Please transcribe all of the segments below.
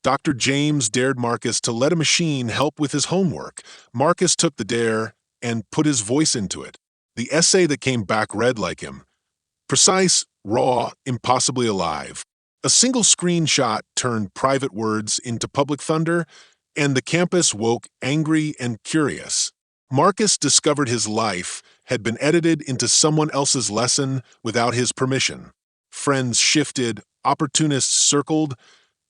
Dr. James dared Marcus to let a machine help with his homework. Marcus took the dare and put his voice into it. The essay that came back read like him. Precise, raw, impossibly alive. A single screenshot turned private words into public thunder, and the campus woke angry and curious. Marcus discovered his life had been edited into someone else's lesson without his permission. Friends shifted, opportunists circled,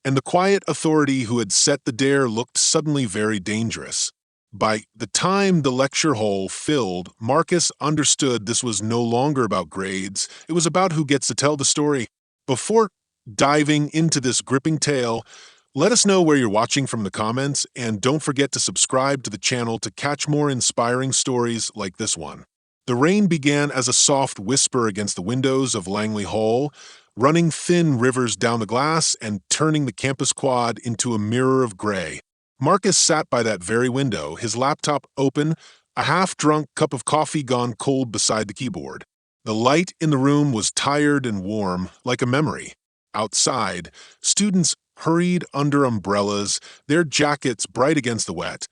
and the quiet authority who had set the dare looked suddenly very dangerous. By the time the lecture hall filled, Marcus understood this was no longer about grades. It was about who gets to tell the story. Before diving into this gripping tale, let us know where you're watching from the comments, and don't forget to subscribe to the channel to catch more inspiring stories like this one. The rain began as a soft whisper against the windows of Langley Hall, running thin rivers down the glass and turning the campus quad into a mirror of gray. Marcus sat by that very window, his laptop open, a half-drunk cup of coffee gone cold beside the keyboard. The light in the room was tired and warm, like a memory. Outside, students hurried under umbrellas, their jackets bright against the wet.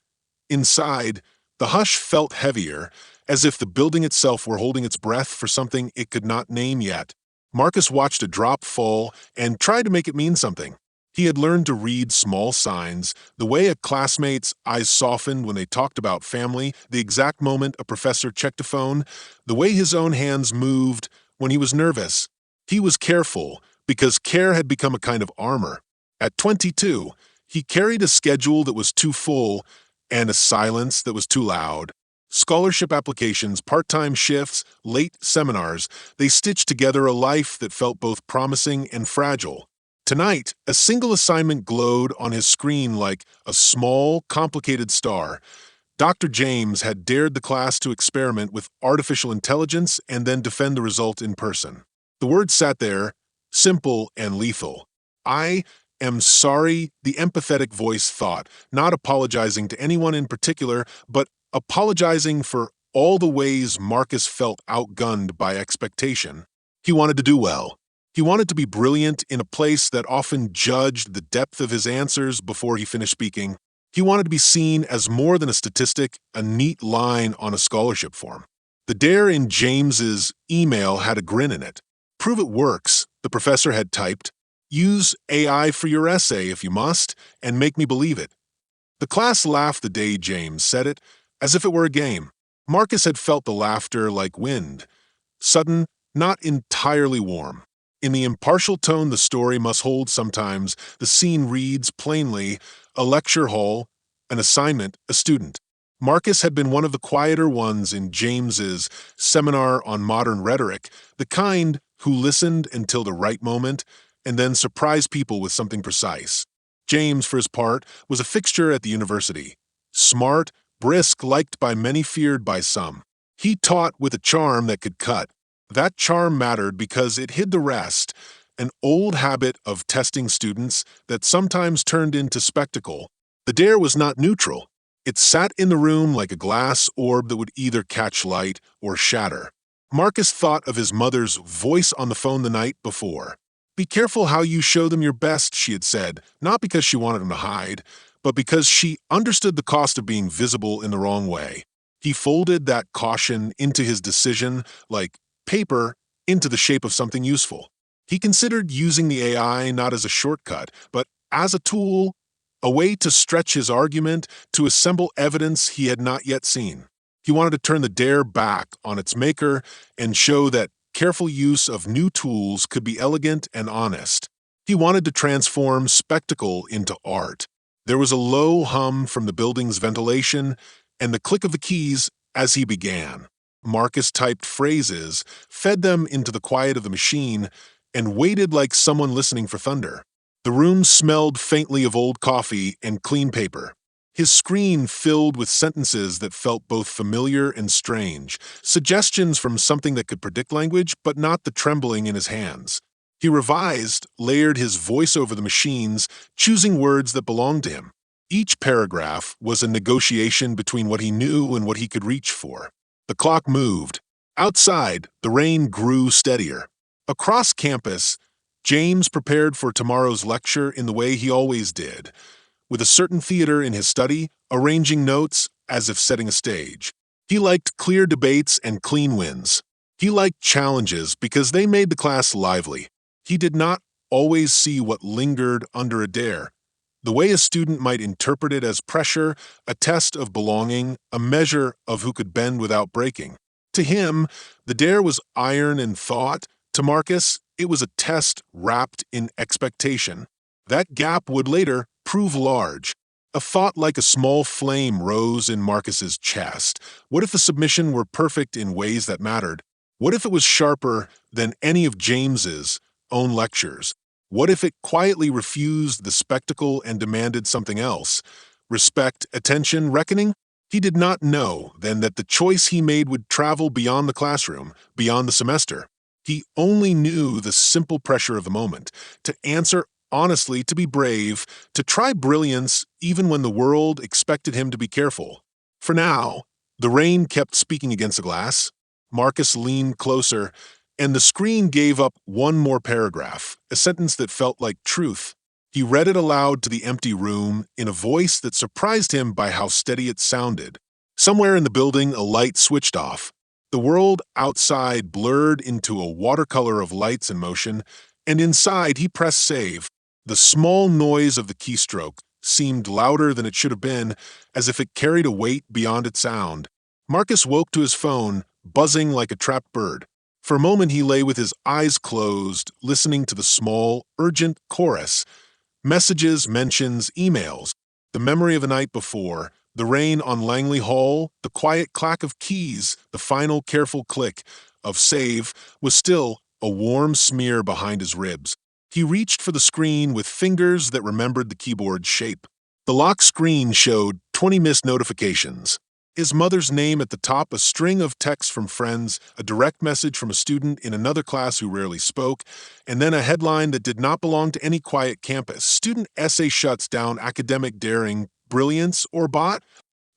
Inside, the hush felt heavier, as if the building itself were holding its breath for something it could not name yet. Marcus watched a drop fall and tried to make it mean something. He had learned to read small signs, the way a classmate's eyes softened when they talked about family, the exact moment a professor checked a phone, the way his own hands moved when he was nervous. He was careful, because care had become a kind of armor. At 22, he carried a schedule that was too full and a silence that was too loud. Scholarship applications, part-time shifts, late seminars, they stitched together a life that felt both promising and fragile. Tonight, a single assignment glowed on his screen like a small, complicated star. Dr. James had dared the class to experiment with artificial intelligence and then defend the result in person. The words sat there, simple and lethal. "I am sorry," the empathetic voice thought, not apologizing to anyone in particular, but apologizing for all the ways Marcus felt outgunned by expectation. He wanted to do well. He wanted to be brilliant in a place that often judged the depth of his answers before he finished speaking. He wanted to be seen as more than a statistic, a neat line on a scholarship form. The dare in James's email had a grin in it. "Prove it works," the professor had typed. "Use AI for your essay if you must, and make me believe it." The class laughed the day James said it, as if it were a game. Marcus had felt the laughter like wind, sudden, not entirely warm. In the impartial tone the story must hold sometimes, the scene reads plainly: a lecture hall, an assignment, a student. Marcus had been one of the quieter ones in James's seminar on modern rhetoric, the kind who listened until the right moment and then surprised people with something precise. James, for his part, was a fixture at the university. Smart, brisk, liked by many, feared by some. He taught with a charm that could cut. That charm mattered because it hid the rest, an old habit of testing students that sometimes turned into spectacle. The dare was not neutral. It sat in the room like a glass orb that would either catch light or shatter. Marcus thought of his mother's voice on the phone the night before. "Be careful how you show them your best," she had said, not because she wanted him to hide, but because she understood the cost of being visible in the wrong way. He folded that caution into his decision like paper into the shape of something useful. He considered using the AI not as a shortcut, but as a tool, a way to stretch his argument, to assemble evidence he had not yet seen. He wanted to turn the dare back on its maker and show that careful use of new tools could be elegant and honest. He wanted to transform spectacle into art. There was a low hum from the building's ventilation and the click of the keys as he began. Marcus typed phrases, fed them into the quiet of the machine, and waited like someone listening for thunder. The room smelled faintly of old coffee and clean paper. His screen filled with sentences that felt both familiar and strange, suggestions from something that could predict language, but not the trembling in his hands. He revised, layered his voice over the machines, choosing words that belonged to him. Each paragraph was a negotiation between what he knew and what he could reach for. The clock moved. Outside, the rain grew steadier. Across campus, James prepared for tomorrow's lecture in the way he always did, with a certain theater in his study, arranging notes as if setting a stage. He liked clear debates and clean wins. He liked challenges because they made the class lively. He did not always see what lingered under a dare. The way a student might interpret it as pressure, a test of belonging, a measure of who could bend without breaking. To him, the dare was iron and thought. To Marcus, it was a test wrapped in expectation. That gap would later prove large. A thought like a small flame rose in Marcus's chest. What if the submission were perfect in ways that mattered? What if it was sharper than any of James's own lectures? What if it quietly refused the spectacle and demanded something else? Respect, attention, reckoning? He did not know then that the choice he made would travel beyond the classroom, beyond the semester. He only knew the simple pressure of the moment, to answer honestly, to be brave, to try brilliance even when the world expected him to be careful. For now, the rain kept speaking against the glass. Marcus leaned closer, and the screen gave up one more paragraph, a sentence that felt like truth. He read it aloud to the empty room in a voice that surprised him by how steady it sounded. Somewhere in the building, a light switched off. The world outside blurred into a watercolor of lights and motion, and inside he pressed save. The small noise of the keystroke seemed louder than it should have been, as if it carried a weight beyond its sound. Marcus woke to his phone, buzzing like a trapped bird. For a moment he lay with his eyes closed, listening to the small, urgent chorus. Messages, mentions, emails. The memory of the night before, the rain on Langley Hall, the quiet clack of keys, the final careful click of save was still a warm smear behind his ribs. He reached for the screen with fingers that remembered the keyboard's shape. The lock screen showed 20 missed notifications. His mother's name at the top, a string of texts from friends, a direct message from a student in another class who rarely spoke, and then a headline that did not belong to any quiet campus. Student essay shuts down academic daring, brilliance, or bot?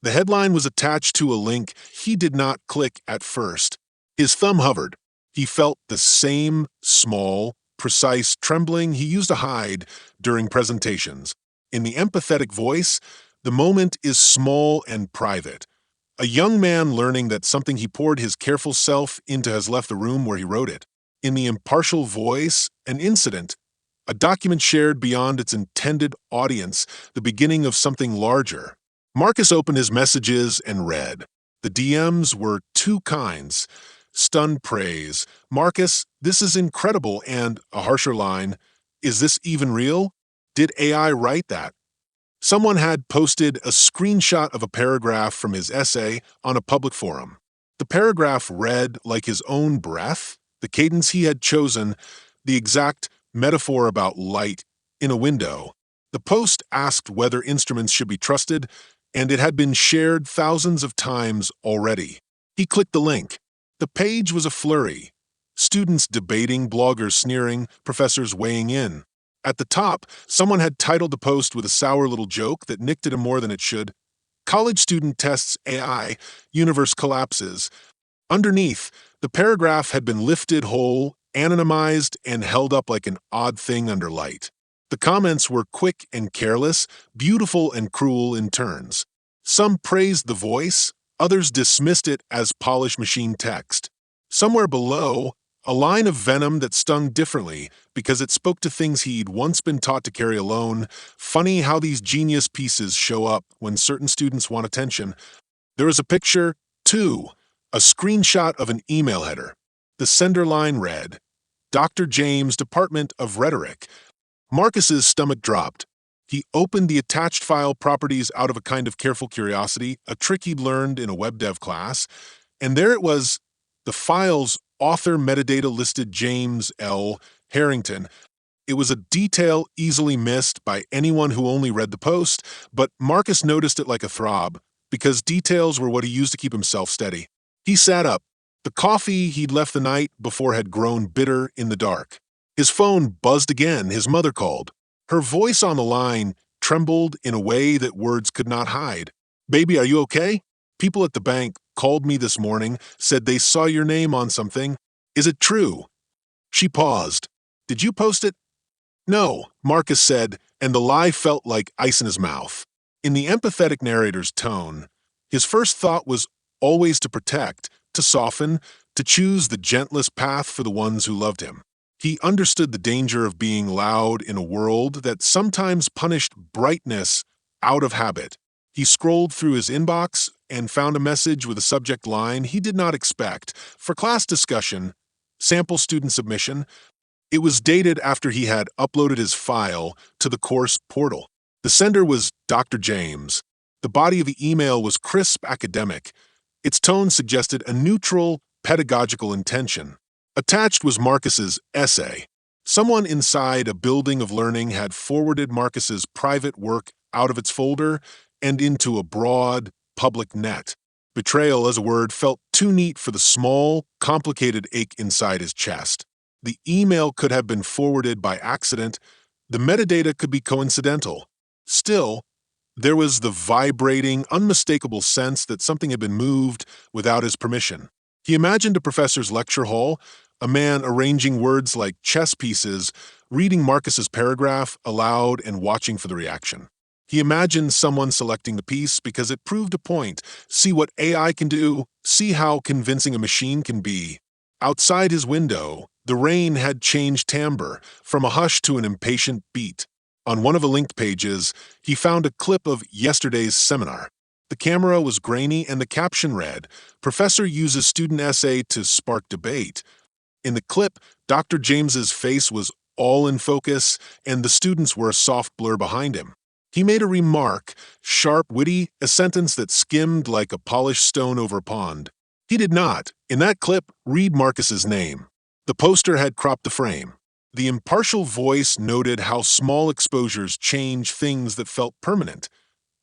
The headline was attached to a link he did not click at first. His thumb hovered. He felt the same small, precise trembling he used to hide during presentations. In the empathetic voice, the moment is small and private. A young man learning that something he poured his careful self into has left the room where he wrote it. In the impartial voice, an incident, a document shared beyond its intended audience, the beginning of something larger. Marcus opened his messages and read. The DMs were two kinds. Stunned praise. Marcus, this is incredible, and a harsher line. Is this even real? Did AI write that? Someone had posted a screenshot of a paragraph from his essay on a public forum. The paragraph read like his own breath, the cadence he had chosen, the exact metaphor about light in a window. The post asked whether instruments should be trusted, and it had been shared thousands of times already. He clicked the link. The page was a flurry. Students debating, bloggers sneering, professors weighing in. At the top, someone had titled the post with a sour little joke that nicked at him more than it should. College student tests AI, universe collapses. Underneath, the paragraph had been lifted whole, anonymized, and held up like an odd thing under light. The comments were quick and careless, beautiful and cruel in turns. Some praised the voice, others dismissed it as polished machine text. Somewhere below, a line of venom that stung differently because it spoke to things he'd once been taught to carry alone. Funny how these genius pieces show up when certain students want attention. There was a picture, too, a screenshot of an email header. The sender line read, Dr. James, Department of Rhetoric. Marcus's stomach dropped. He opened the attached file properties out of a kind of careful curiosity, a trick he'd learned in a web dev class, and there it was, the file's author metadata listed James L. Harrington. It was a detail easily missed by anyone who only read the post, but Marcus noticed it like a throb, because details were what he used to keep himself steady. He sat up. The coffee he'd left the night before had grown bitter in the dark. His phone buzzed again. His mother called. Her voice on the line trembled in a way that words could not hide. Baby, are you okay? People at the bank called me this morning, said they saw your name on something. Is it true? She paused. Did you post it? No, Marcus said, and the lie felt like ice in his mouth. In the empathetic narrator's tone, his first thought was always to protect, to soften, to choose the gentlest path for the ones who loved him. He understood the danger of being loud in a world that sometimes punished brightness out of habit. He scrolled through his inbox and found a message with a subject line he did not expect. For class discussion, sample student submission. It was dated after he had uploaded his file to the course portal. The sender was Dr. James. The body of the email was crisp academic. Its tone suggested a neutral, pedagogical intention. Attached was Marcus's essay. Someone inside a building of learning had forwarded Marcus's private work out of its folder and into a broad, public net. Betrayal as a word felt too neat for the small, complicated ache inside his chest. The email could have been forwarded by accident. The metadata could be coincidental. Still, there was the vibrating, unmistakable sense that something had been moved without his permission. He imagined a professor's lecture hall, a man arranging words like chess pieces, reading Marcus's paragraph aloud and watching for the reaction. He imagined someone selecting the piece because it proved a point. See what AI can do, see how convincing a machine can be. Outside his window, the rain had changed timbre, from a hush to an impatient beat. On one of the linked pages, he found a clip of yesterday's seminar. The camera was grainy and the caption read, "Professor uses student essay to spark debate." In the clip, Dr. James's face was all in focus, and the students were a soft blur behind him. He made a remark, sharp, witty, a sentence that skimmed like a polished stone over a pond. He did not, in that clip, read Marcus's name. The poster had cropped the frame. The impartial voice noted how small exposures change things that felt permanent.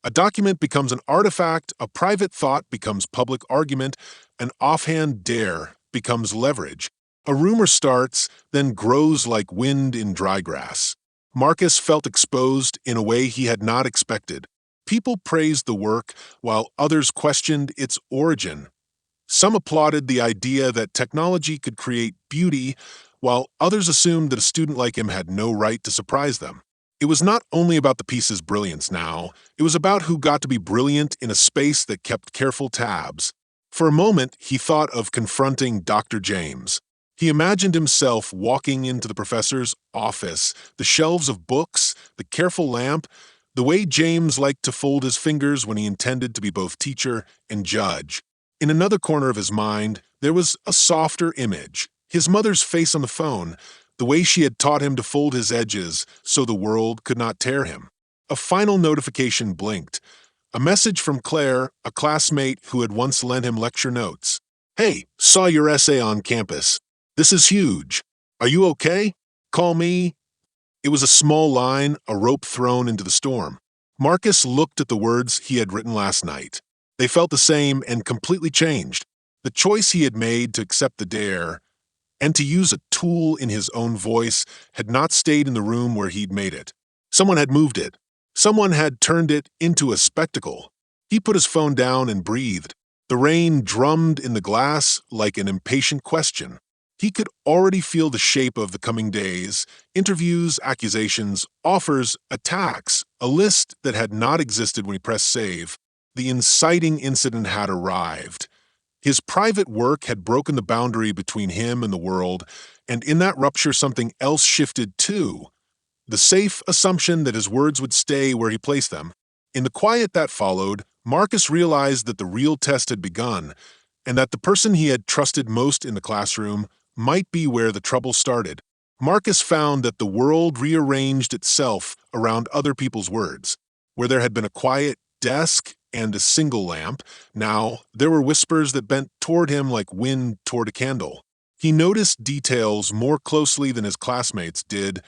A document becomes an artifact, a private thought becomes public argument, an offhand dare becomes leverage. A rumor starts, then grows like wind in dry grass. Marcus felt exposed in a way he had not expected. People praised the work, while others questioned its origin. Some applauded the idea that technology could create beauty, while others assumed that a student like him had no right to surprise them. It was not only about the piece's brilliance now, it was about who got to be brilliant in a space that kept careful tabs. For a moment, he thought of confronting Dr. James. He imagined himself walking into the professor's office, the shelves of books, the careful lamp, the way James liked to fold his fingers when he intended to be both teacher and judge. In another corner of his mind, there was a softer image, his mother's face on the phone, the way she had taught him to fold his edges so the world could not tear him. A final notification blinked. A message from Claire, a classmate who had once lent him lecture notes. "Hey, saw your essay on campus. This is huge. Are you okay? Call me." It was a small line, a rope thrown into the storm. Marcus looked at the words he had written last night. They felt the same and completely changed. The choice he had made to accept the dare and to use a tool in his own voice had not stayed in the room where he'd made it. Someone had moved it. Someone had turned it into a spectacle. He put his phone down and breathed. The rain drummed in the glass like an impatient question. He could already feel the shape of the coming days, interviews, accusations, offers, attacks, a list that had not existed when he pressed save. The inciting incident had arrived. His private work had broken the boundary between him and the world, and in that rupture something else shifted too. The safe assumption that his words would stay where he placed them. In the quiet that followed, Marcus realized that the real test had begun, and that the person he had trusted most in the classroom might be where the trouble started. Marcus found that the world rearranged itself around other people's words. Where there had been a quiet desk and a single lamp, now there were whispers that bent toward him like wind toward a candle. He noticed details more closely than his classmates did.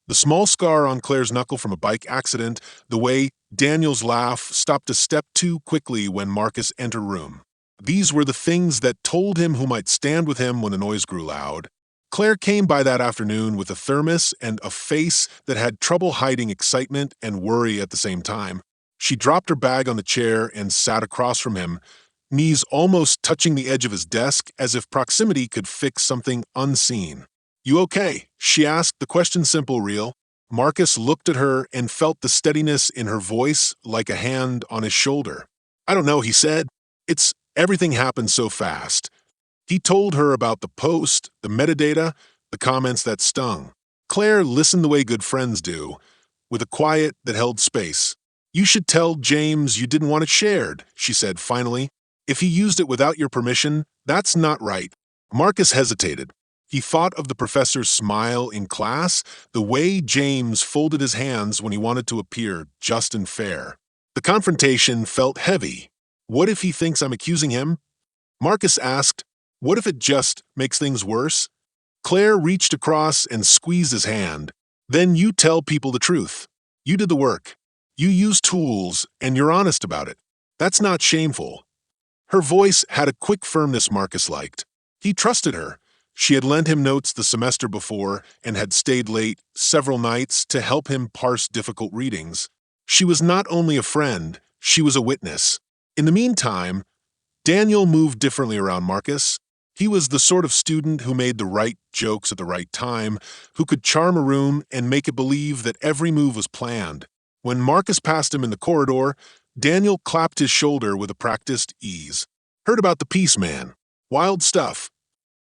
The small scar on Claire's knuckle from a bike accident, the way Daniel's laugh stopped a step too quickly when Marcus entered a room. These were the things that told him who might stand with him when the noise grew loud. Claire came by that afternoon with a thermos and a face that had trouble hiding excitement and worry at the same time. She dropped her bag on the chair and sat across from him, knees almost touching the edge of his desk as if proximity could fix something unseen. "You okay?" she asked, the question simple, real. Marcus looked at her and felt the steadiness in her voice like a hand on his shoulder. "I don't know," he said. Everything happened so fast." He told her about the post, the metadata, the comments that stung. Claire listened the way good friends do, with a quiet that held space. "You should tell James you didn't want it shared," she said finally. "If he used it without your permission, that's not right." Marcus hesitated. He thought of the professor's smile in class, the way James folded his hands when he wanted to appear just and fair. The confrontation felt heavy. What if he thinks I'm accusing him? Marcus asked, "What if it just makes things worse?" Claire reached across and squeezed his hand. "Then you tell people the truth. You did the work. You use tools, and you're honest about it. That's not shameful." Her voice had a quick firmness Marcus liked. He trusted her. She had lent him notes the semester before and had stayed late several nights to help him parse difficult readings. She was not only a friend, she was a witness. In the meantime, Daniel moved differently around Marcus. He was the sort of student who made the right jokes at the right time, who could charm a room and make it believe that every move was planned. When Marcus passed him in the corridor, Daniel clapped his shoulder with a practiced ease. "Heard about the Peace Man. Wild stuff."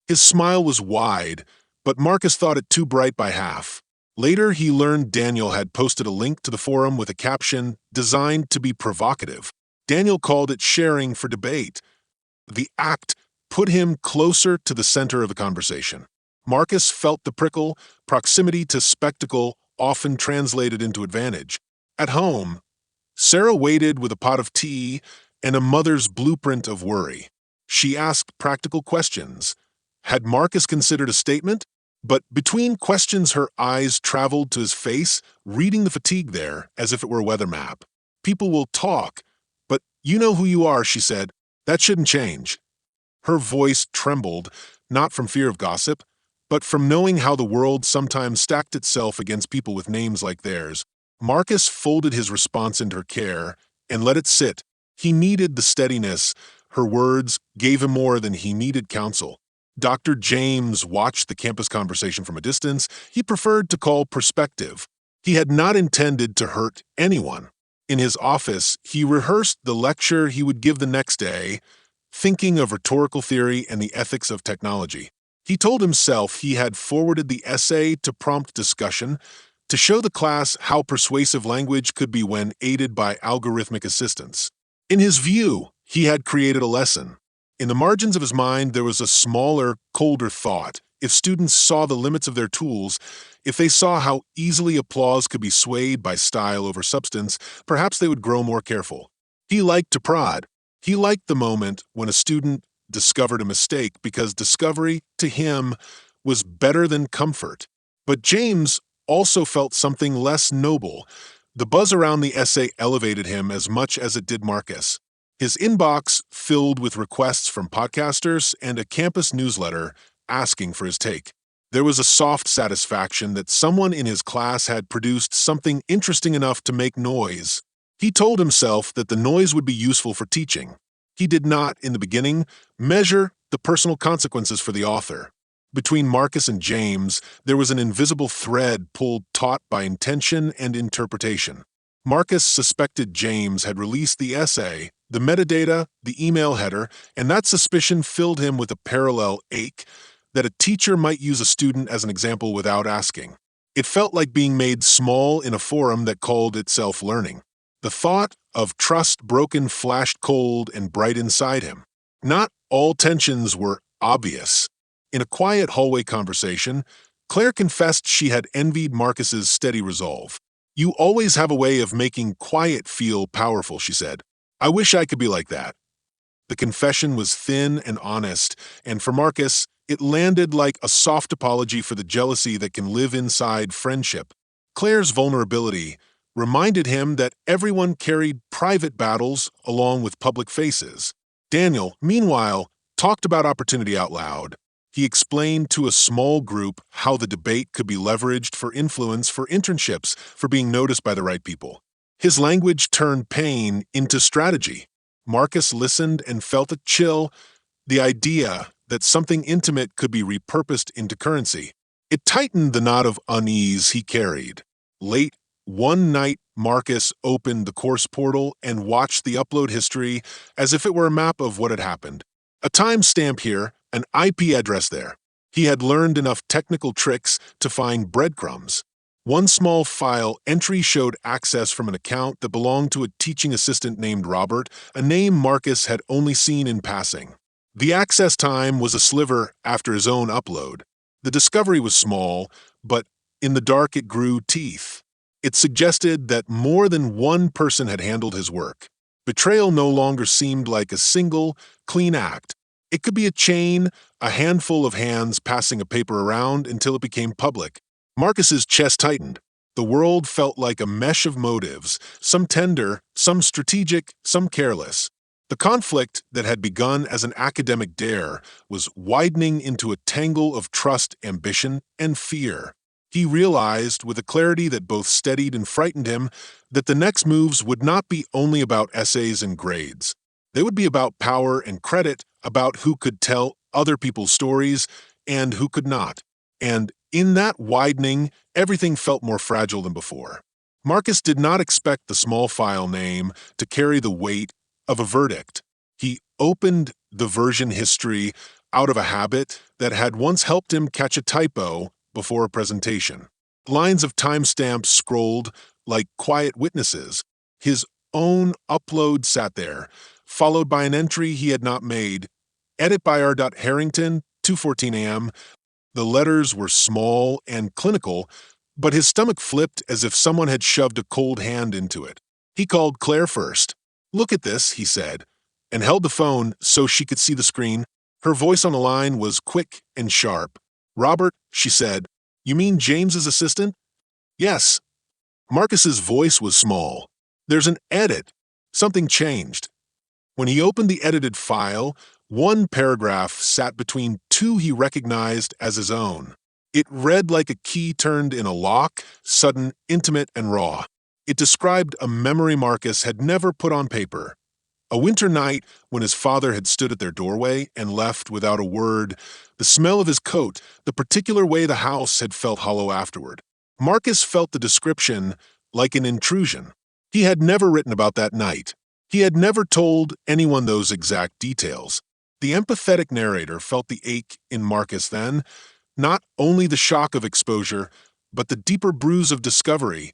His smile was wide, but Marcus thought it too bright by half. Later, he learned Daniel had posted a link to the forum with a caption designed to be provocative. Daniel called it sharing for debate. The act put him closer to the center of the conversation. Marcus felt the prickle, proximity to spectacle often translated into advantage. At home, Sarah waited with a pot of tea and a mother's blueprint of worry. She asked practical questions. Had Marcus considered a statement? But between questions, her eyes traveled to his face, reading the fatigue there as if it were a weather map. "People will talk, but you know who you are," she said. "That shouldn't change." Her voice trembled, not from fear of gossip, but from knowing how the world sometimes stacked itself against people with names like theirs. Marcus folded his response into her care and let it sit. He needed the steadiness. Her words gave him more than he needed counsel. Dr. James watched the campus conversation from a distance. He preferred to call perspective. He had not intended to hurt anyone. In his office, he rehearsed the lecture he would give the next day, thinking of rhetorical theory and the ethics of technology. He told himself he had forwarded the essay to prompt discussion, to show the class how persuasive language could be when aided by algorithmic assistance. In his view, he had created a lesson. In the margins of his mind, there was a smaller, colder thought. If students saw the limits of their tools, if they saw how easily applause could be swayed by style over substance, perhaps they would grow more careful. He liked to prod. He liked the moment when a student discovered a mistake because discovery, to him, was better than comfort. But James also felt something less noble. The buzz around the essay elevated him as much as it did Marcus. His inbox filled with requests from podcasters and a campus newsletter asking for his take. There was a soft satisfaction that someone in his class had produced something interesting enough to make noise. He told himself that the noise would be useful for teaching. He did not, in the beginning, measure the personal consequences for the author. Between Marcus and James, there was an invisible thread pulled taut by intention and interpretation. Marcus suspected James had released the essay, the metadata, the email header, and that suspicion filled him with a parallel ache that a teacher might use a student as an example without asking. It felt like being made small in a forum that called itself learning. The thought of trust broken flashed cold and bright inside him. Not all tensions were obvious. In a quiet hallway conversation, Claire confessed she had envied Marcus's steady resolve. "You always have a way of making quiet feel powerful," she said. "I wish I could be like that." The confession was thin and honest, and for Marcus, it landed like a soft apology for the jealousy that can live inside friendship. Claire's vulnerability reminded him that everyone carried private battles along with public faces. Daniel, meanwhile, talked about opportunity out loud. He explained to a small group how the debate could be leveraged for influence, for internships, for being noticed by the right people. His language turned pain into strategy. Marcus listened and felt a chill, the idea that something intimate could be repurposed into currency. It tightened the knot of unease he carried. Late one night, Marcus opened the course portal and watched the upload history as if it were a map of what had happened. A timestamp here, an IP address there. He had learned enough technical tricks to find breadcrumbs. One small file entry showed access from an account that belonged to a teaching assistant named Robert, a name Marcus had only seen in passing. The access time was a sliver after his own upload. The discovery was small, but in the dark it grew teeth. It suggested that more than one person had handled his work. Betrayal no longer seemed like a single, clean act. It could be a chain, a handful of hands passing a paper around until it became public. Marcus's chest tightened. The world felt like a mesh of motives, some tender, some strategic, some careless. The conflict that had begun as an academic dare was widening into a tangle of trust, ambition, and fear. He realized, with a clarity that both steadied and frightened him, that the next moves would not be only about essays and grades. They would be about power and credit, about who could tell other people's stories and who could not. And in that widening, everything felt more fragile than before. Marcus did not expect the small file name to carry the weight of a verdict. He opened the version history out of a habit that had once helped him catch a typo before a presentation. Lines of timestamps scrolled like quiet witnesses. His own upload sat there, followed by an entry he had not made. Edit by R. Harrington, 2:14 a.m. The letters were small and clinical, but his stomach flipped as if someone had shoved a cold hand into it. He called Claire first. "Look at this," he said, and held the phone so she could see the screen. Her voice on the line was quick and sharp. "Robert," she said, "you mean James's assistant?" "Yes." Marcus's voice was small. "There's an edit. Something changed." When he opened the edited file, one paragraph sat between two he recognized as his own. It read like a key turned in a lock, sudden, intimate, and raw. It described a memory Marcus had never put on paper. A winter night when his father had stood at their doorway and left without a word, the smell of his coat, the particular way the house had felt hollow afterward. Marcus felt the description like an intrusion. He had never written about that night. He had never told anyone those exact details. The empathetic narrator felt the ache in Marcus then, not only the shock of exposure, but the deeper bruise of discovery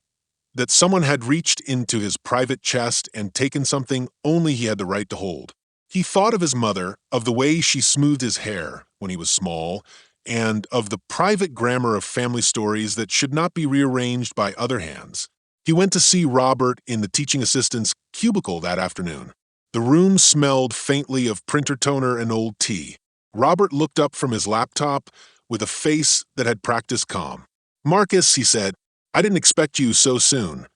that someone had reached into his private chest and taken something only he had the right to hold. He thought of his mother, of the way she smoothed his hair when he was small, and of the private grammar of family stories that should not be rearranged by other hands. He went to see Robert in the teaching assistant's cubicle that afternoon. The room smelled faintly of printer toner and old tea. Robert looked up from his laptop with a face that had practiced calm. "Marcus," he said, "I didn't expect you so soon."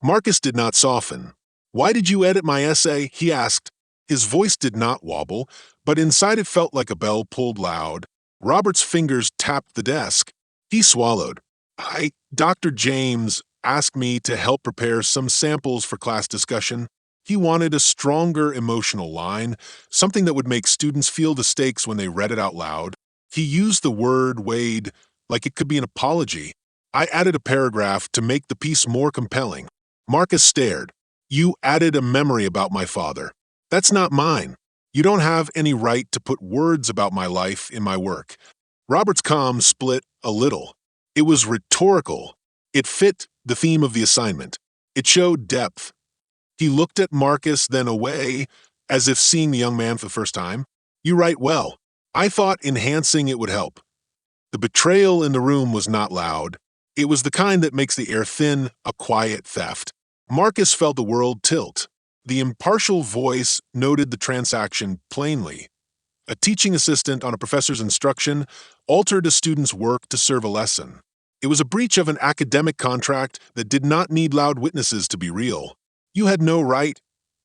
Marcus did not soften. "Why did you edit my essay?" he asked. His voice did not wobble, but inside it felt like a bell pulled loud. Robert's fingers tapped the desk. He swallowed. Dr. James asked me to help prepare some samples for class discussion. He wanted a stronger emotional line, something that would make students feel the stakes when they read it out loud. He used the word "weighed" like it could be an apology. I added a paragraph to make the piece more compelling. Marcus stared. "You added a memory about my father. That's not mine. You don't have any right to put words about my life in my work." Robert's calm split a little. It was rhetorical. It fit the theme of the assignment. It showed depth. He looked at Marcus, then away, as if seeing the young man for the first time. "You write well. I thought enhancing it would help." The betrayal in the room was not loud. It was the kind that makes the air thin, a quiet theft. Marcus felt the world tilt. The impartial voice noted the transaction plainly. A teaching assistant on a professor's instruction altered a student's work to serve a lesson. It was a breach of an academic contract that did not need loud witnesses to be real. "You had no right,"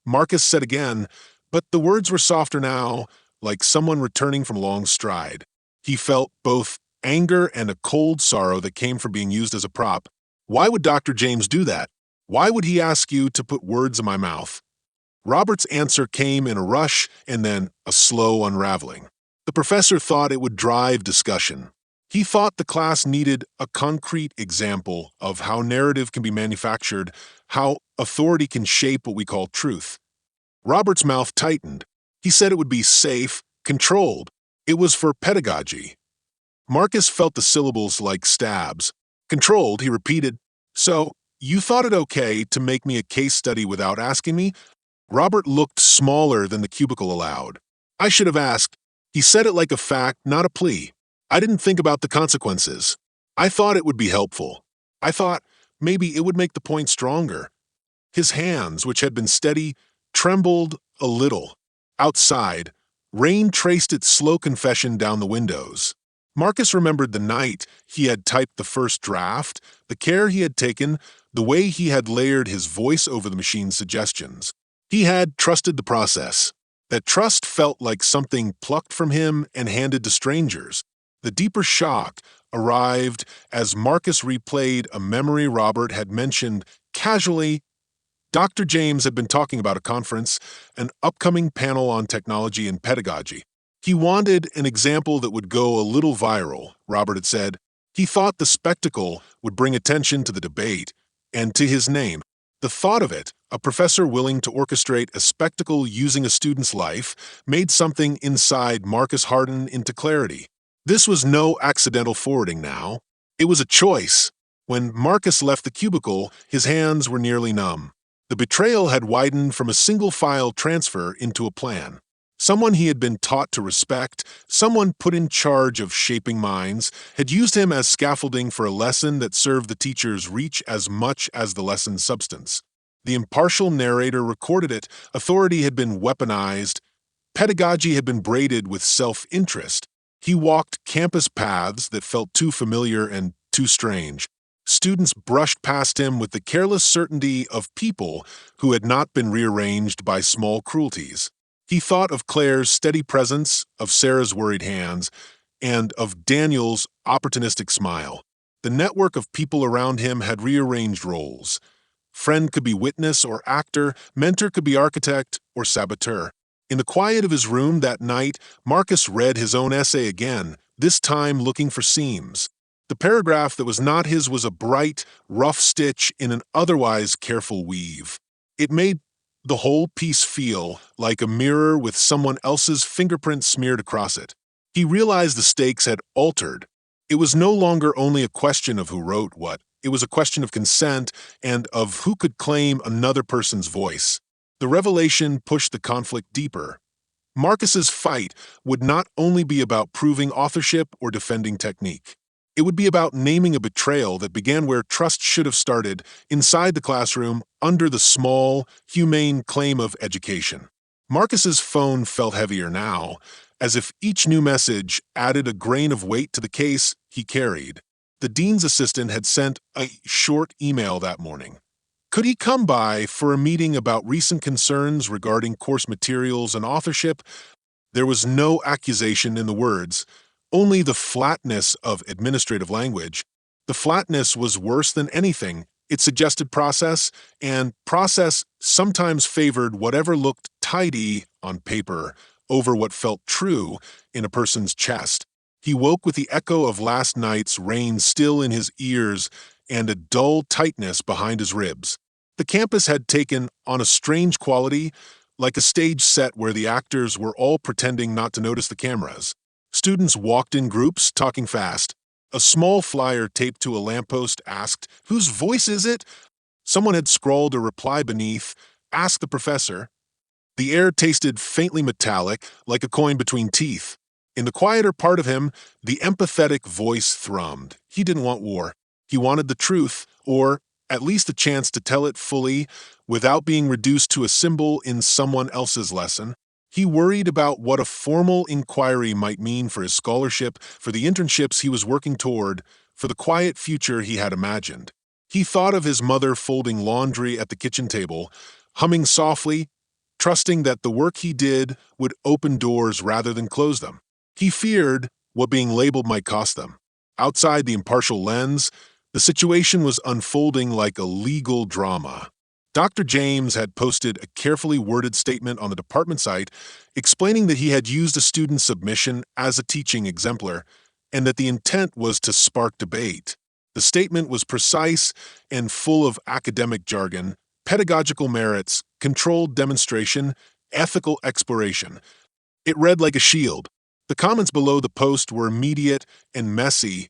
Marcus said again, but the words were softer now, like someone returning from a long stride. He felt both anger and a cold sorrow that came from being used as a prop. "Why would Dr. James do that? Why would he ask you to put words in my mouth?" Robert's answer came in a rush and then a slow unraveling. The professor thought it would drive discussion. He thought the class needed a concrete example of how narrative can be manufactured, how authority can shape what we call truth. Robert's mouth tightened. He said it would be safe, controlled. It was for pedagogy. Marcus felt the syllables like stabs. Controlled, he repeated. So, you thought it okay to make me a case study without asking me? Robert looked smaller than the cubicle allowed. I should have asked. He said it like a fact, not a plea. I didn't think about the consequences. I thought it would be helpful. I thought maybe it would make the point stronger. His hands, which had been steady, trembled a little. Outside, rain traced its slow confession down the windows. Marcus remembered the night he had typed the first draft, the care he had taken, the way he had layered his voice over the machine's suggestions. He had trusted the process. That trust felt like something plucked from him and handed to strangers. The deeper shock arrived as Marcus replayed a memory Robert had mentioned casually. Dr. James had been talking about a conference, an upcoming panel on technology and pedagogy. He wanted an example that would go a little viral, Robert had said. He thought the spectacle would bring attention to the debate and to his name. The thought of it, a professor willing to orchestrate a spectacle using a student's life, made something inside Marcus harden into clarity. This was no accidental forwarding now. It was a choice. When Marcus left the cubicle, his hands were nearly numb. The betrayal had widened from a single file transfer into a plan. Someone he had been taught to respect, someone put in charge of shaping minds, had used him as scaffolding for a lesson that served the teacher's reach as much as the lesson's substance. The impartial narrator recorded it, authority had been weaponized, pedagogy had been braided with self-interest. He walked campus paths that felt too familiar and too strange. Students brushed past him with the careless certainty of people who had not been rearranged by small cruelties. He thought of Claire's steady presence, of Sarah's worried hands, and of Daniel's opportunistic smile. The network of people around him had rearranged roles. Friend could be witness or actor, mentor could be architect or saboteur. In the quiet of his room that night, Marcus read his own essay again, this time looking for seams. The paragraph that was not his was a bright, rough stitch in an otherwise careful weave. It made the whole piece feel like a mirror with someone else's fingerprint smeared across it. He realized the stakes had altered. It was no longer only a question of who wrote what. It was a question of consent and of who could claim another person's voice. The revelation pushed the conflict deeper. Marcus's fight would not only be about proving authorship or defending technique. It would be about naming a betrayal that began where trust should have started, inside the classroom, under the small, humane claim of education. Marcus's phone felt heavier now, as if each new message added a grain of weight to the case he carried. The dean's assistant had sent a short email that morning. Could he come by for a meeting about recent concerns regarding course materials and authorship? There was no accusation in the words, only the flatness of administrative language. The flatness was worse than anything. It suggested process, and process sometimes favored whatever looked tidy on paper over what felt true in a person's chest. He woke with the echo of last night's rain still in his ears and a dull tightness behind his ribs. The campus had taken on a strange quality, like a stage set where the actors were all pretending not to notice the cameras. Students walked in groups, talking fast. A small flyer taped to a lamppost asked, "Whose voice is it?" Someone had scrawled a reply beneath, "Ask the professor." The air tasted faintly metallic, like a coin between teeth. In the quieter part of him, the empathetic voice thrummed. He didn't want war. He wanted the truth, or at least a chance to tell it fully without being reduced to a symbol in someone else's lesson. He worried about what a formal inquiry might mean for his scholarship, for the internships he was working toward, for the quiet future he had imagined. He thought of his mother folding laundry at the kitchen table, humming softly, trusting that the work he did would open doors rather than close them. He feared what being labeled might cost them. Outside the impartial lens, the situation was unfolding like a legal drama. Dr. James had posted a carefully worded statement on the department site explaining that he had used a student's submission as a teaching exemplar, and that the intent was to spark debate. The statement was precise and full of academic jargon, pedagogical merits, controlled demonstration, ethical exploration. It read like a shield. The comments below the post were immediate and messy.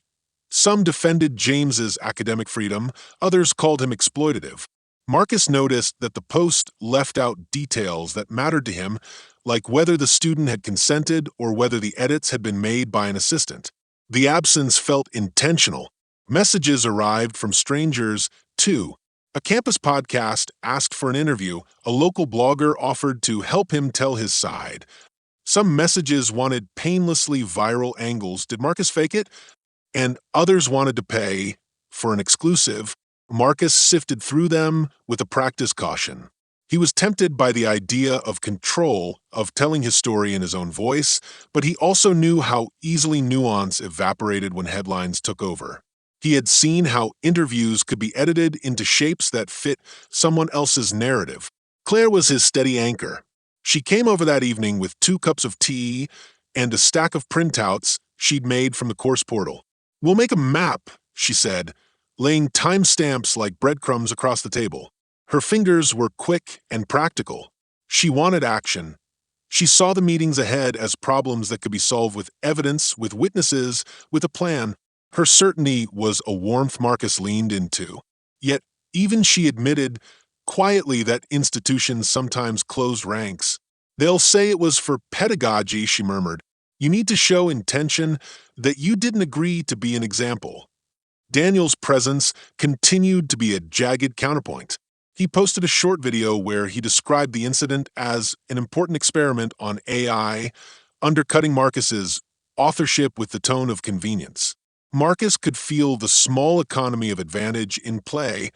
Some defended James's academic freedom, others called him exploitative. Marcus noticed that the post left out details that mattered to him, like whether the student had consented or whether the edits had been made by an assistant. The absence felt intentional. Messages arrived from strangers, too. A campus podcast asked for an interview. A local blogger offered to help him tell his side. Some messages wanted painlessly viral angles. Did Marcus fake it? And others wanted to pay for an exclusive. Marcus sifted through them with a practiced caution. He was tempted by the idea of control, of telling his story in his own voice, but he also knew how easily nuance evaporated when headlines took over. He had seen how interviews could be edited into shapes that fit someone else's narrative. Claire was his steady anchor. She came over that evening with 2 cups of tea and a stack of printouts she'd made from the course portal. "We'll make a map," she said, laying timestamps like breadcrumbs across the table. Her fingers were quick and practical. She wanted action. She saw the meetings ahead as problems that could be solved with evidence, with witnesses, with a plan. Her certainty was a warmth Marcus leaned into. Yet even she admitted quietly that institutions sometimes close ranks. "They'll say it was for pedagogy," she murmured. "You need to show intention, that you didn't agree to be an example." Daniel's presence continued to be a jagged counterpoint. He posted a short video where he described the incident as an important experiment on AI, undercutting Marcus's authorship with the tone of convenience. Marcus could feel the small economy of advantage in play.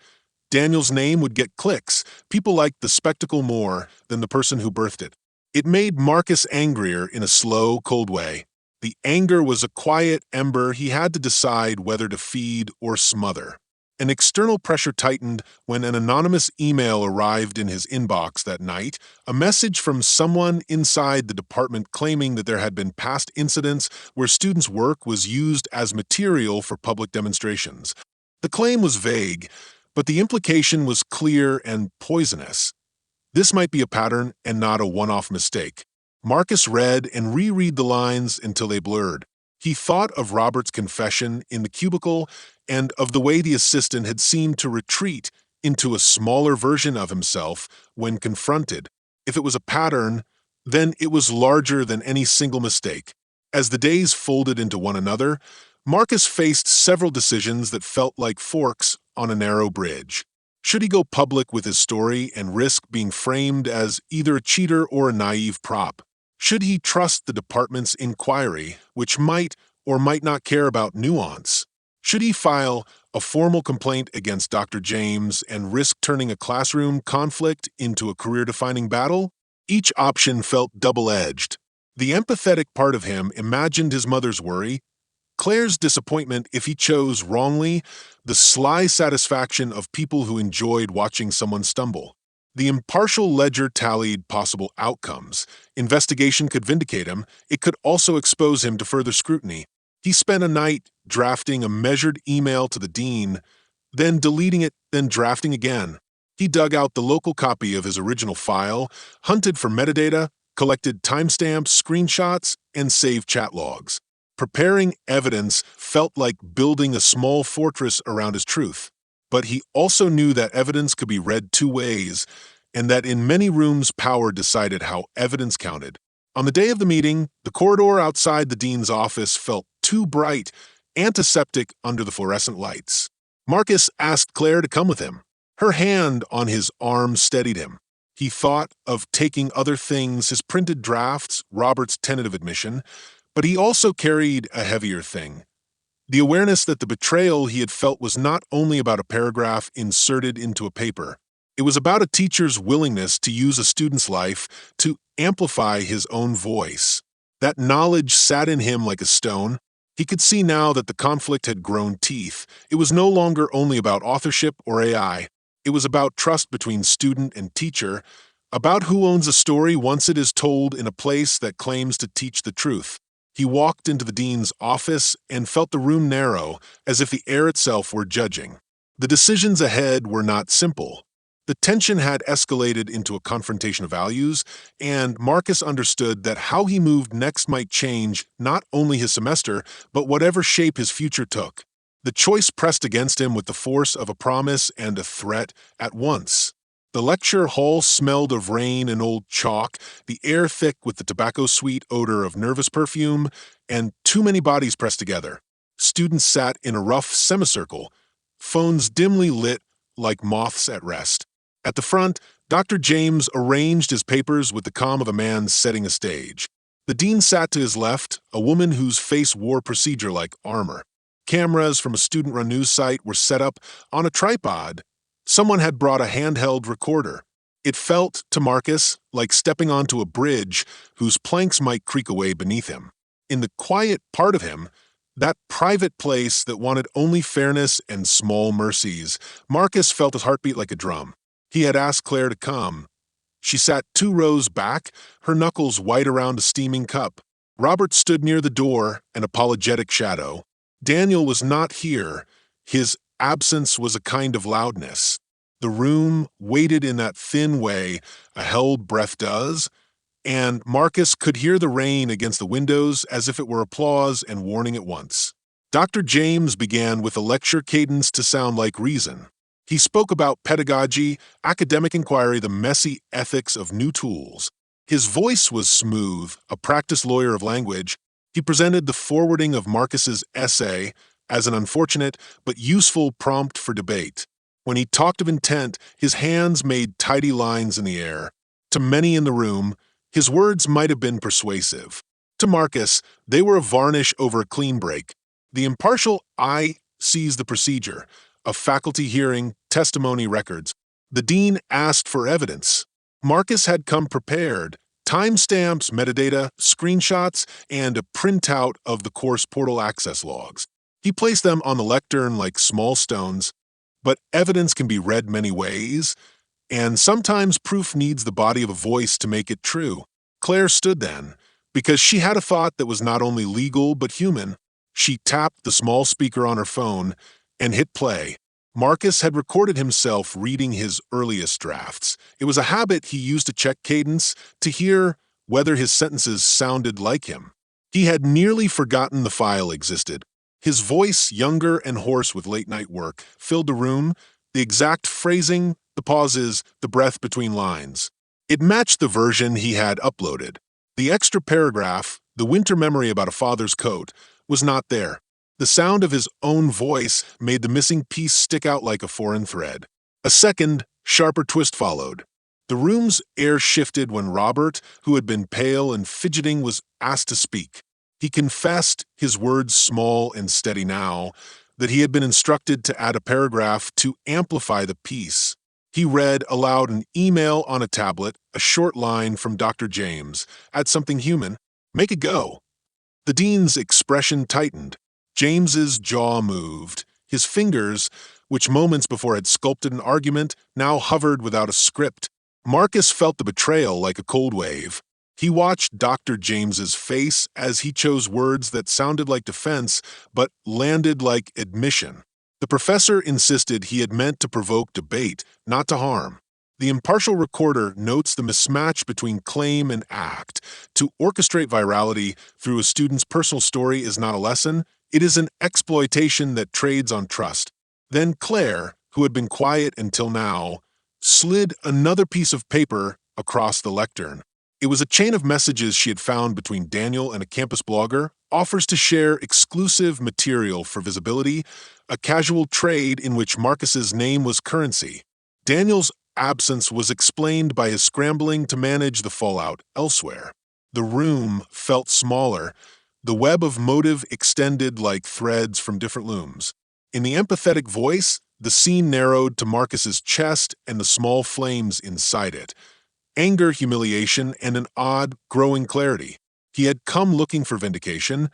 Daniel's name would get clicks. People liked the spectacle more than the person who birthed it. It made Marcus angrier in a slow, cold way. The anger was a quiet ember he had to decide whether to feed or smother. An external pressure tightened when an anonymous email arrived in his inbox that night, a message from someone inside the department claiming that there had been past incidents where students' work was used as material for public demonstrations. The claim was vague, but the implication was clear and poisonous. This might be a pattern and not a one-off mistake. Marcus read and reread the lines until they blurred. He thought of Robert's confession in the cubicle and of the way the assistant had seemed to retreat into a smaller version of himself when confronted. If it was a pattern, then it was larger than any single mistake. As the days folded into one another, Marcus faced several decisions that felt like forks on a narrow bridge. Should he go public with his story and risk being framed as either a cheater or a naive prop? Should he trust the department's inquiry, which might or might not care about nuance? Should he file a formal complaint against Dr. James and risk turning a classroom conflict into a career-defining battle? Each option felt double-edged. The empathetic part of him imagined his mother's worry, Claire's disappointment if he chose wrongly, the sly satisfaction of people who enjoyed watching someone stumble. The impartial ledger tallied possible outcomes. Investigation could vindicate him. It could also expose him to further scrutiny. He spent a night drafting a measured email to the dean, then deleting it, then drafting again. He dug out the local copy of his original file, hunted for metadata, collected timestamps, screenshots, and saved chat logs. Preparing evidence felt like building a small fortress around his truth. But he also knew that evidence could be read 2 ways, and that in many rooms power decided how evidence counted. On the day of the meeting, the corridor outside the dean's office felt too bright, antiseptic under the fluorescent lights. Marcus asked Claire to come with him. Her hand on his arm steadied him. He thought of taking other things, his printed drafts, Robert's tentative admission, but he also carried a heavier thing. The awareness that the betrayal he had felt was not only about a paragraph inserted into a paper. It was about a teacher's willingness to use a student's life to amplify his own voice. That knowledge sat in him like a stone. He could see now that the conflict had grown teeth. It was no longer only about authorship or AI. It was about trust between student and teacher, about who owns a story once it is told in a place that claims to teach the truth. He walked into the dean's office and felt the room narrow, as if the air itself were judging. The decisions ahead were not simple. The tension had escalated into a confrontation of values, and Marcus understood that how he moved next might change not only his semester, but whatever shape his future took. The choice pressed against him with the force of a promise and a threat at once. The lecture hall smelled of rain and old chalk, the air thick with the tobacco-sweet odor of nervous perfume, and too many bodies pressed together. Students sat in a rough semicircle, phones dimly lit like moths at rest. At the front, Dr. James arranged his papers with the calm of a man setting a stage. The dean sat to his left, a woman whose face wore procedure like armor. Cameras from a student-run news site were set up on a tripod. Someone had brought a handheld recorder. It felt, to Marcus, like stepping onto a bridge whose planks might creak away beneath him. In the quiet part of him, that private place that wanted only fairness and small mercies, Marcus felt his heartbeat like a drum. He had asked Claire to come. She sat 2 rows back, her knuckles white around a steaming cup. Robert stood near the door, an apologetic shadow. Daniel was not here. His absence was a kind of loudness. The room waited in that thin way a held breath does, and Marcus could hear the rain against the windows as if it were applause and warning at once. Dr. James began with a lecture cadence to sound like reason. He spoke about pedagogy, academic inquiry, the messy ethics of new tools. His voice was smooth, a practiced lawyer of language. He presented the forwarding of Marcus's essay as an unfortunate but useful prompt for debate. When he talked of intent, his hands made tidy lines in the air. To many in the room, his words might have been persuasive. To Marcus, they were a varnish over a clean break. The impartial eye sees the procedure, a faculty hearing, testimony records. The dean asked for evidence. Marcus had come prepared, timestamps, metadata, screenshots, and a printout of the course portal access logs. He placed them on the lectern like small stones, but evidence can be read many ways, and sometimes proof needs the body of a voice to make it true. Claire stood then, because she had a thought that was not only legal but human. She tapped the small speaker on her phone and hit play. Marcus had recorded himself reading his earliest drafts. It was a habit he used to check cadence, to hear whether his sentences sounded like him. He had nearly forgotten the file existed. His voice, younger and hoarse with late-night work, filled the room, the exact phrasing, the pauses, the breath between lines. It matched the version he had uploaded. The extra paragraph, the winter memory about a father's coat, was not there. The sound of his own voice made the missing piece stick out like a foreign thread. A second, sharper twist followed. The room's air shifted when Robert, who had been pale and fidgeting, was asked to speak. He confessed, his words small and steady now, that he had been instructed to add a paragraph to amplify the piece. He read aloud an email on a tablet, a short line from Dr. James. Add something human. Make it go. The dean's expression tightened. James's jaw moved. His fingers, which moments before had sculpted an argument, now hovered without a script. Marcus felt the betrayal like a cold wave. He watched Dr. James's face as he chose words that sounded like defense but landed like admission. The professor insisted he had meant to provoke debate, not to harm. The impartial recorder notes the mismatch between claim and act. To orchestrate virality through a student's personal story is not a lesson. It is an exploitation that trades on trust. Then Claire, who had been quiet until now, slid another piece of paper across the lectern. It was a chain of messages she had found between Daniel and a campus blogger, offers to share exclusive material for visibility, a casual trade in which Marcus's name was currency. Daniel's absence was explained by his scrambling to manage the fallout elsewhere. The room felt smaller, the web of motive extended like threads from different looms. In the empathetic voice, the scene narrowed to Marcus's chest and the small flames inside it. Anger, humiliation, and an odd, growing clarity. He had come looking for vindication,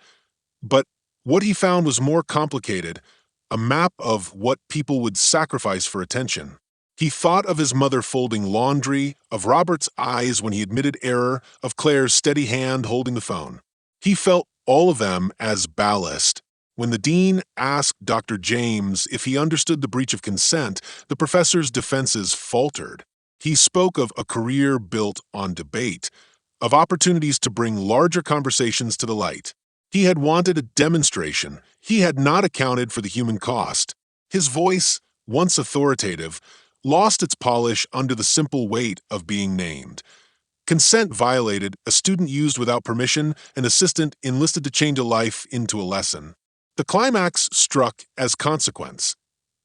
but what he found was more complicated, a map of what people would sacrifice for attention. He thought of his mother folding laundry, of Robert's eyes when he admitted error, of Claire's steady hand holding the phone. He felt all of them as ballast. When the dean asked Dr. James if he understood the breach of consent, the professor's defenses faltered. He spoke of a career built on debate, of opportunities to bring larger conversations to the light. He had wanted a demonstration. He had not accounted for the human cost. His voice, once authoritative, lost its polish under the simple weight of being named. Consent violated, a student used without permission, an assistant enlisted to change a life into a lesson. The climax struck as consequence.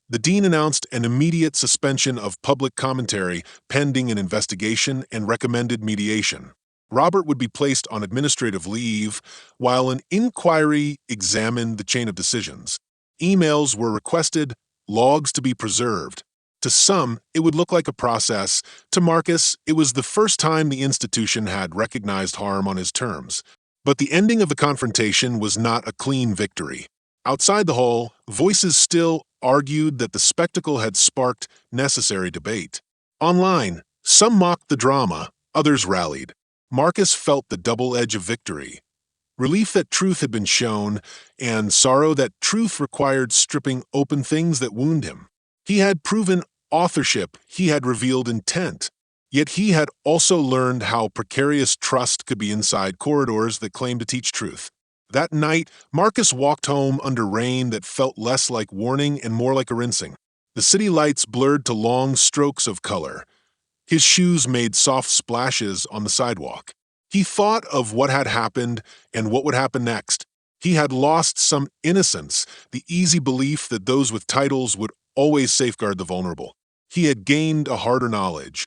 The dean announced an immediate suspension of public commentary pending an investigation and recommended mediation. Robert would be placed on administrative leave while an inquiry examined the chain of decisions. Emails were requested, logs to be preserved. To some, it would look like a process. To Marcus, it was the first time the institution had recognized harm on his terms. But the ending of the confrontation was not a clean victory. Outside the hall, voices still argued that the spectacle had sparked necessary debate. Online, some mocked the drama, others rallied. Marcus felt the double edge of victory. Relief that truth had been shown, and sorrow that truth required stripping open things that wound him. He had proven authorship, he had revealed intent. Yet he had also learned how precarious trust could be inside corridors that claimed to teach truth. That night, Marcus walked home under rain that felt less like warning and more like a rinsing. The city lights blurred to long strokes of color. His shoes made soft splashes on the sidewalk. He thought of what had happened and what would happen next. He had lost some innocence, the easy belief that those with titles would always safeguard the vulnerable. He had gained a harder knowledge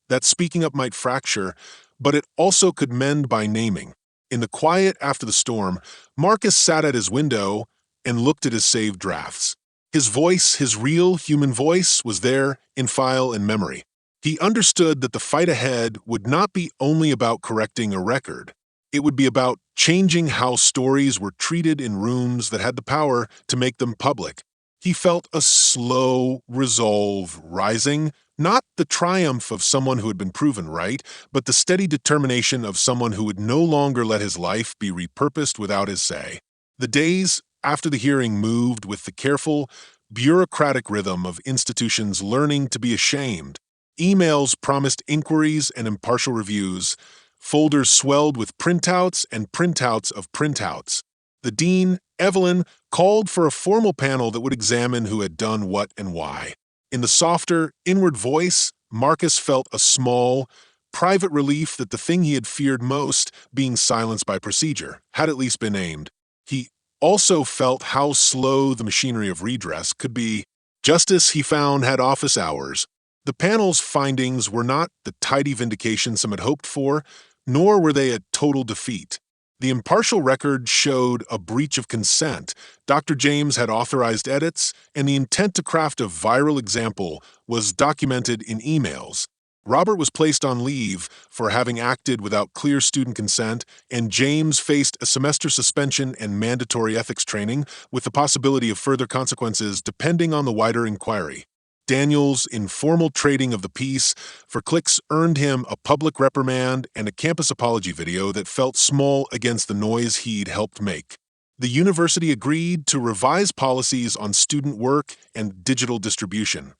that speaking up might fracture, but it also could mend by naming. In the quiet after the storm, Marcus sat at his window and looked at his saved drafts. His voice, his real human voice, was there in file and memory. He understood that the fight ahead would not be only about correcting a record. It would be about changing how stories were treated in rooms that had the power to make them public. He felt a slow resolve rising, not the triumph of someone who had been proven right, but the steady determination of someone who would no longer let his life be repurposed without his say. The days after the hearing moved with the careful, bureaucratic rhythm of institutions learning to be ashamed. Emails promised inquiries and impartial reviews. Folders swelled with printouts and printouts of printouts. The dean, Evelyn, called for a formal panel that would examine who had done what and why. In the softer, inward voice, Marcus felt a small, private relief that the thing he had feared most, being silenced by procedure, had at least been aimed. He also felt how slow the machinery of redress could be. Justice, he found, had office hours. The panel's findings were not the tidy vindication some had hoped for, nor were they a total defeat. The impartial record showed a breach of consent. Dr. James had authorized edits, and the intent to craft a viral example was documented in emails. Robert was placed on leave for having acted without clear student consent, and James faced a semester suspension and mandatory ethics training, with the possibility of further consequences depending on the wider inquiry. Daniel's informal trading of the piece for clicks earned him a public reprimand and a campus apology video that felt small against the noise he'd helped make. The university agreed to revise policies on student work and digital distribution.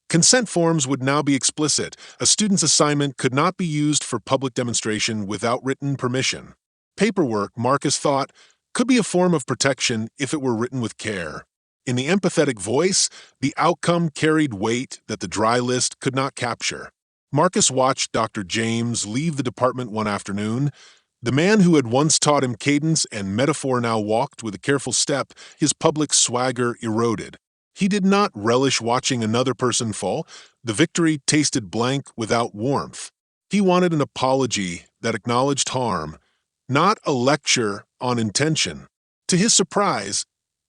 Consent forms would now be explicit. A student's assignment could not be used for public demonstration without written permission. Paperwork, Marcus thought, could be a form of protection if it were written with care. In the empathetic voice, the outcome carried weight that the dry list could not capture. Marcus watched Dr. James leave the department one afternoon. The man who had once taught him cadence and metaphor now walked with a careful step, his public swagger eroded. He did not relish watching another person fall. The victory tasted blank without warmth. He wanted an apology that acknowledged harm, not a lecture on intention. To his surprise,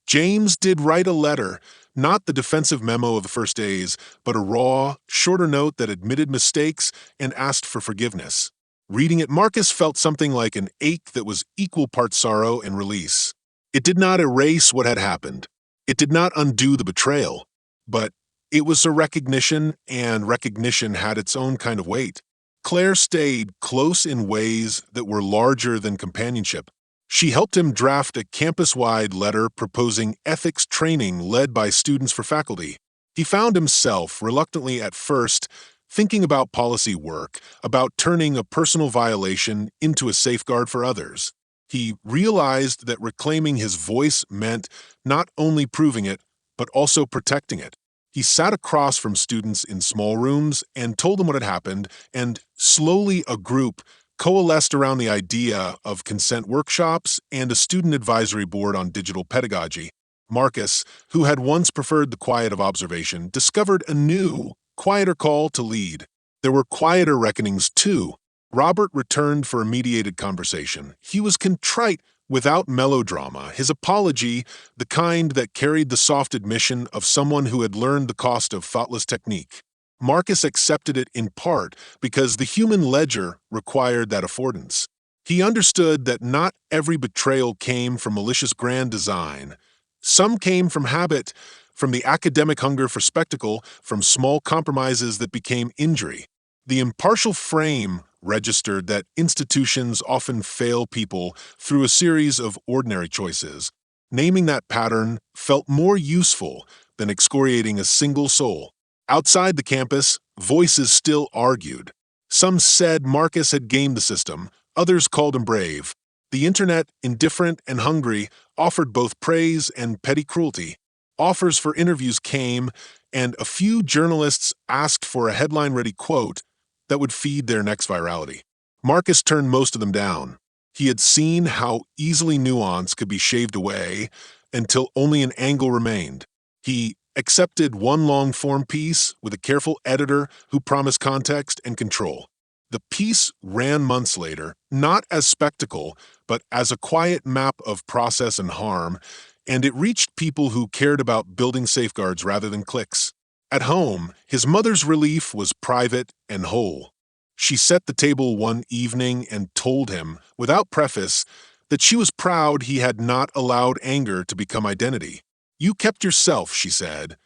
James did write a letter, not the defensive memo of the first days, but a raw, shorter note that admitted mistakes and asked for forgiveness. Reading it, Marcus felt something like an ache that was equal parts sorrow and release. It did not erase what had happened. It did not undo the betrayal, but it was a recognition, and recognition had its own kind of weight. Claire stayed close in ways that were larger than companionship. She helped him draft a campus-wide letter proposing ethics training led by students for faculty. He found himself, reluctantly at first, thinking about policy work, about turning a personal violation into a safeguard for others. He realized that reclaiming his voice meant not only proving it, but also protecting it. He sat across from students in small rooms and told them what had happened, and slowly a group coalesced around the idea of consent workshops and a student advisory board on digital pedagogy. Marcus, who had once preferred the quiet of observation, discovered a new, quieter call to lead. There were quieter reckonings, too. Robert returned for a mediated conversation. He was contrite without melodrama, his apology the kind that carried the soft admission of someone who had learned the cost of thoughtless technique. Marcus accepted it in part because the human ledger required that affordance. He understood that not every betrayal came from malicious grand design. Some came from habit, from the academic hunger for spectacle, from small compromises that became injury. The impartial frame registered that institutions often fail people through a series of ordinary choices. Naming that pattern felt more useful than excoriating a single soul. Outside the campus, voices still argued. Some said Marcus had gamed the system, others called him brave. The internet, indifferent and hungry, offered both praise and petty cruelty. Offers for interviews came, and a few journalists asked for a headline-ready quote that would feed their next virality. Marcus turned most of them down. He had seen how easily nuance could be shaved away until only an angle remained. He accepted one long-form piece with a careful editor who promised context and control. The piece ran months later, not as spectacle, but as a quiet map of process and harm, and it reached people who cared about building safeguards rather than clicks. At home, his mother's relief was private and whole. She set the table one evening and told him, without preface, that she was proud he had not allowed anger to become identity. "You kept yourself," she said,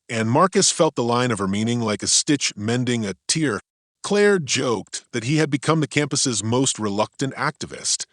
and Marcus felt the line of her meaning like a stitch mending a tear. Claire joked that he had become the campus's most reluctant activist.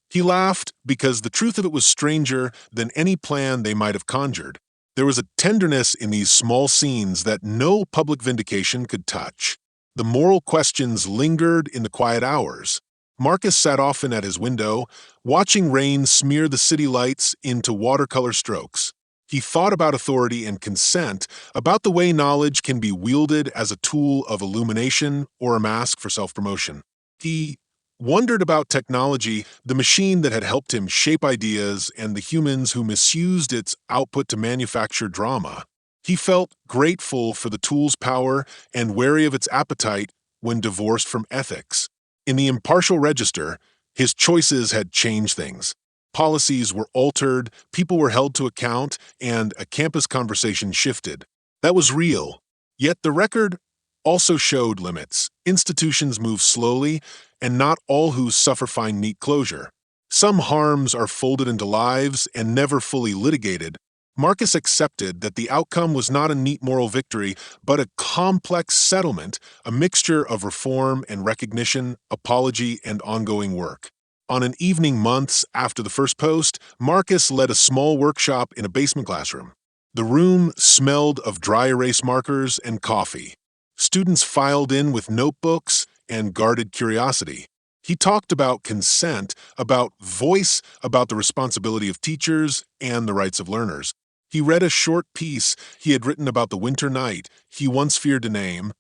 He laughed because the truth of it was stranger than any plan they might have conjured. There was a tenderness in these small scenes that no public vindication could touch. The moral questions lingered in the quiet hours. Marcus sat often at his window, watching rain smear the city lights into watercolor strokes. He thought about authority and consent, about the way knowledge can be wielded as a tool of illumination or a mask for self-promotion. He wondered about technology, the machine that had helped him shape ideas, and the humans who misused its output to manufacture drama. He felt grateful for the tool's power and wary of its appetite when divorced from ethics. In the impartial register, his choices had changed things. Policies were altered, people were held to account, and a campus conversation shifted. That was real. Yet the record also showed limits. Institutions move slowly, and not all who suffer find neat closure. Some harms are folded into lives and never fully litigated. Marcus accepted that the outcome was not a neat moral victory, but a complex settlement, a mixture of reform and recognition, apology, and ongoing work. On an evening months after the first post, Marcus led a small workshop in a basement classroom. The room smelled of dry erase markers and coffee. Students filed in with notebooks and guarded curiosity. He talked about consent, about voice, about the responsibility of teachers and the rights of learners. He read a short piece he had written about the winter night he once feared to name,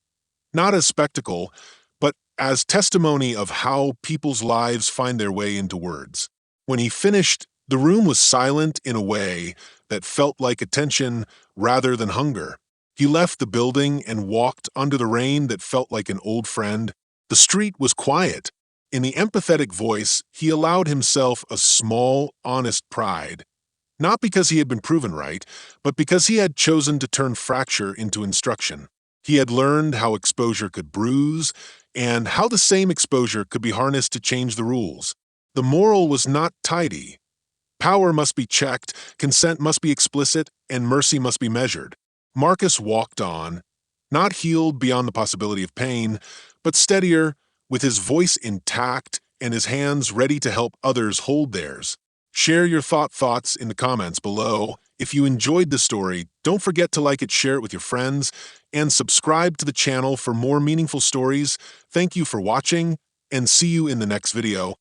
not as spectacle, but as testimony of how people's lives find their way into words. When he finished, the room was silent in a way that felt like attention rather than hunger. He left the building and walked under the rain that felt like an old friend. The street was quiet. In the empathetic voice, he allowed himself a small, honest pride. Not because he had been proven right, but because he had chosen to turn fracture into instruction. He had learned how exposure could bruise, and how the same exposure could be harnessed to change the rules. The moral was not tidy. Power must be checked, consent must be explicit, and mercy must be measured. Marcus walked on, not healed beyond the possibility of pain, but steadier, with his voice intact and his hands ready to help others hold theirs. Share your thoughts in the comments below. If you enjoyed the story, don't forget to like it, share it with your friends, and subscribe to the channel for more meaningful stories. Thank you for watching, and see you in the next video.